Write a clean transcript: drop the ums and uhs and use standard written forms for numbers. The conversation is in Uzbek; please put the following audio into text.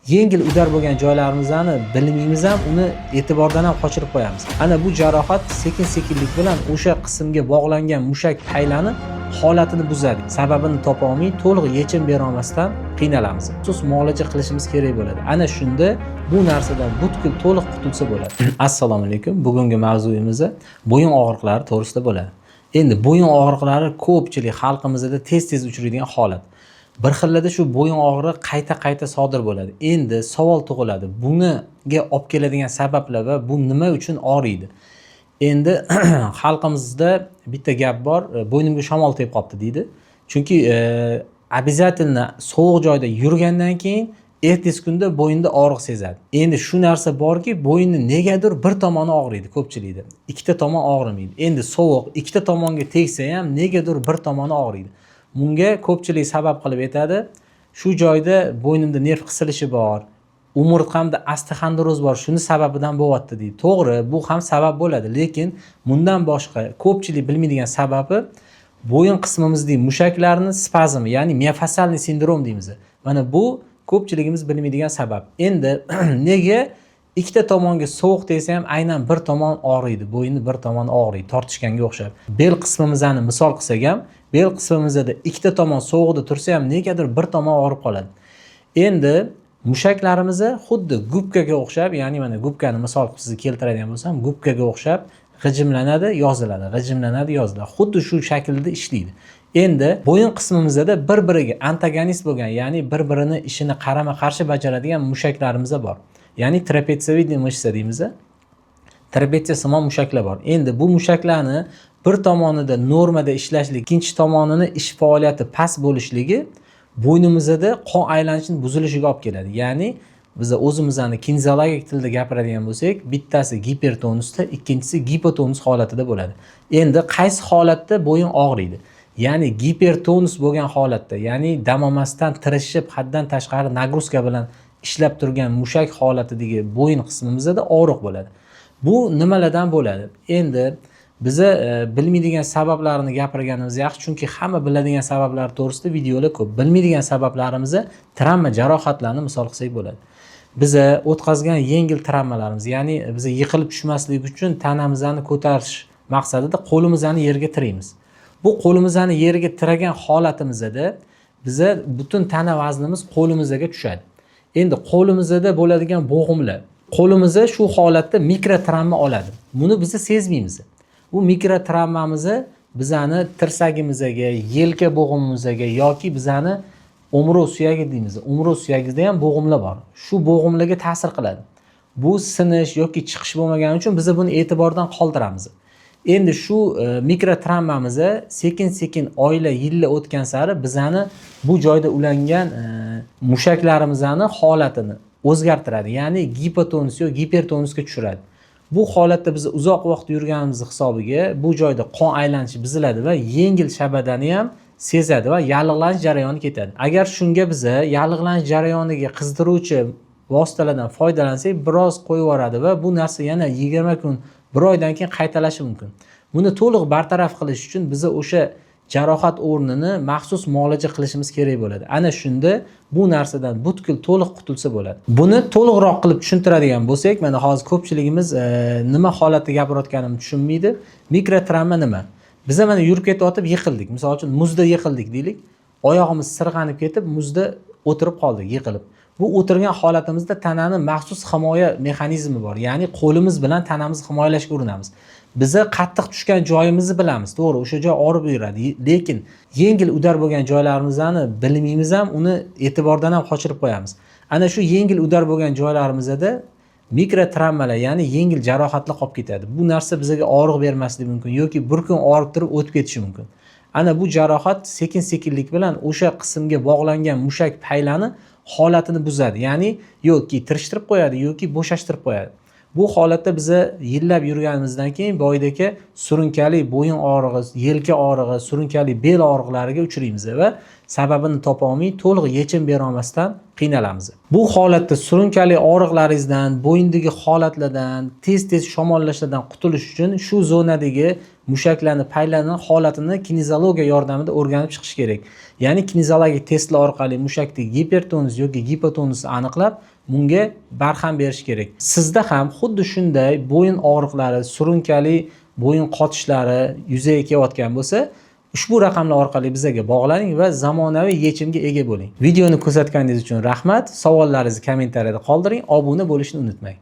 yengil udar bo'lgan joylarimizni bilmaymiz ham, uni e'tibordan ham qochirib qo'yamiz. Ana bu jarohat sekin-sekinlik bilan o'sha qismga bog'langan mushak paylani holatini buzadi. Sababini topa olmay, to'liq yechim bera olmasdan qiynalamiz. Maxsus muolaja qilishimiz kerak bo'ladi. Ana shunda bu narsadan butkul to'liq qutulsa bo'ladi. Assalomu alaykum. Bugungi mavzuyimiz bo'yin og'riqlari to'g'risida bo'ladi. Endi bo'yin og'riqlari ko'pchilik xalqimizda tez-tez uchraydigan holat. Bir xillada shu bo'yin og'rig'i qayta sodir bo'ladi. Endi savol tug'iladi. Bunga olib keladigan sabablar va bu nima uchun og'riydi? Endi xalqimizda bitta gap bor, bo'ynimga shamol tegib qopti deydi. Chunki обязательно sovuq joyda yurgandan keyin ertasi kunda bo'yinda og'riq sezadi. Endi shu narsa borki, bo'yinni negadir bir tomoni og'riydi ko'pchilikda. Ikkita tomon og'rimaydi. Endi sovuq ikkita tomonga tegsa ham negadir bir tomoni og'riydi. Bunga ko'pchilik sabab qilib aytadi. Shu joyda bo'ynimda nerv qisilishi bor, umurtqamda osteoxondroz bor, shuni sababidan bo'lyapti deydi. To'g'ri, bu ham sabab bo'ladi, lekin bundan boshqa ko'pchilik bilmaydigan sababi bo'yin qismimizdagi mushaklarning spazmi, ya'ni miofassalniy sindrom deymiz. Mana bu ko'pchiligimiz bilmaydigan sabab. Endi nega ikkita tomonga sovuq tegsa ham aynan bir tomon og'riydi, bo'yinni bir tomoni og'riydi, tortishganga o'xshab. Bel qismimizni misol qilsak ham, bel qismimizda ikkita tomon sovuqda tursa ham negadir bir tomon og'rib qoladi. Endi mushaklarimiz xuddi gubkaga o'xshab, ya'ni mana gubkani misol qilib sizga keltiradigan bo'lsam, gubkaga o'xshab g'ijimlanadi, yoziladi, g'ijimlanadi, yoziladi. Xuddi shu shaklda ishlaydi. Endi bo'yin qismimizda bir-biriga antagonist bo'lgan, ya'ni bir-birini ishini qarama-qarshi bajaradigan mushaklarimiz bor. Ya'ni trapetsiyoidniy mышца deymiz. Trapetsiyasimon mushaklar bor. Endi bu mushaklarni bir tomonida normada ishlashlik, ikkinchi tomonini ish faoliyati past bo'lishligi bo'ynimizda qon aylanishining buzilishiga olib keladi. Ya'ni biz o'zimizni kinezologik tilda gapiradigan bo'lsak, bittasi gipertonusda, ikkinchisi gipotonus holatida bo'ladi. Endi qaysi holatda bo'yin og'riydi? Ya'ni gipertonus bo'lgan holatda, ya'ni dam olmasdan tirishib, haddan tashqari nagruzka bilan ishlab turgan mushak holatidagi bo'yin qismimizda og'riq bo'ladi. Bu nimalardan bo'ladi? Endi biza bilmaydigan sabablarini gapirganimiz yaxshi, chunki hamma biladigan sabablar to'g'risida videolar ko'p. Bilmaydigan sabablarimiz travma, jarohatlarni misol qilsak bo'ladi. Biza o'tkazgan yengil travmalarimiz, ya'ni biza yiqilib tushmaslik uchun tanamizni ko'tarish maqsadida qo'limizni yerga tiraymiz. Bu qo'limizni yerga tiragan holatimizda biza butun tana vaznimiz qo'limizga tushadi. Endi qo'limizda bo'ladigan bo'g'imlar, qo'limizda shu holatda mikrotravma oladi. Buni biz sezmaymiz. Bu mikrotravmamiz bizani tirsagimizga, yelka bo'g'imimizga yoki bizani umroq suyagi deymiz. Umroq suyagida ham bo'g'imlar bor. Shu bo'g'imlarga ta'sir qiladi. Bu sinish yoki chiqish bo'lmagani uchun biz buni e'tibordan qoldiramiz. Endi shu mikrotravmamiz sekin-sekin oylar, yillar o'tgan sari bizani bu joyda ulangan mushaklarimizning holatini o'zgartiradi. Ya'ni gipotonus yoki gipertonusga tushiradi. Bu holatda biz uzoq vaqt yurganimiz hisobiga bu joyda qon aylanishi buziladi va yengil shabadani ham sezadi va yallig'lanish jarayoni ketadi. Agar shunga biz yallig'lanish jarayoniga qizdiruvchi vositalardan foydalansak, biroz qo'yib yuboradi va bu narsa yana 20 kun, bir oydan keyin qaytalashi mumkin. Buni to'liq bartaraf qilish uchun biz o'sha jarohat o'rnini maxsus muolaja qilishimiz kerak bo'ladi. Ana shunda bu narsadan butkul to'liq qutulsa bo'ladi. Buni to'liqroq qilib tushuntiradigan bo'lsak, mana hozir ko'pchiligimiz nima holatda gapirayotganimni tushunmaydi. Mikrotravma nima? Biz mana yurib ketib yiqildik. Misol uchun muzda yiqildik deylik. Oyog'imiz sirg'anib ketib, muzda o'tirib qoldik, yiqilib. Bu o'tirgan holatimizda tananing maxsus himoya mexanizmi bor. Ya'ni qo'limiz bilan tanamizni himoyalashga urinamiz. Biz qattiq tushgan joyimizni bilamiz, to'g'ri, o'sha joy og'rib yuradi. Lekin yengil udar bo'lgan joylarimizni bilmaymiz ham, uni e'tibordan ham qochirib qo'yamiz. Ana shu yengil udar bo'lgan joylarimizda mikrotravmalar, ya'ni yengil jarohatlar qolib ketadi. Bu narsa bizga og'riq bermasligi mumkin yoki bir kun og'rib turib o'tib ketishi mumkin. Ana bu jarohat sekin-sekinlik bilan o'sha qismga bog'langan mushak paylani holatini buzadi. Ya'ni yoki tirishtirib qo'yadi yoki bo'shashtirib qo'yadi. Bu holatda biz yillab yurganimizdan keyin boydagi surunkali bo'yin og'rig'i, yelka og'rig'i, surunkali bel og'riqlariga uchraymiz va sababini topa olmay, to'liq yechim bera olmasdan qiynalamiz. Bu holatda surunkali og'riqlaringizdan, bo'yindagi holatlardan, tez-tez shamollashlardan qutulish uchun shu zonadagi mushaklarni, paylarning holatini kinezologiya yordamida o'rganib chiqish kerak. Ya'ni kinezologik testlar orqali mushakdagi gipertonus yoki gipotonusni aniqlab, bunga barham berish kerak. Sizda ham xuddi shunday bo'yin og'riqlari, surunkali bo'yin qotishlari yuzaga kelayotgan bo'lsa, ushbu raqamlar orqali bizga bog'laning va zamonaviy yechimga ega bo'ling. Videoni ko'rsatganingiz uchun rahmat. Savollaringizni kommentariyada qoldiring, obuna bo'lishni unutmang.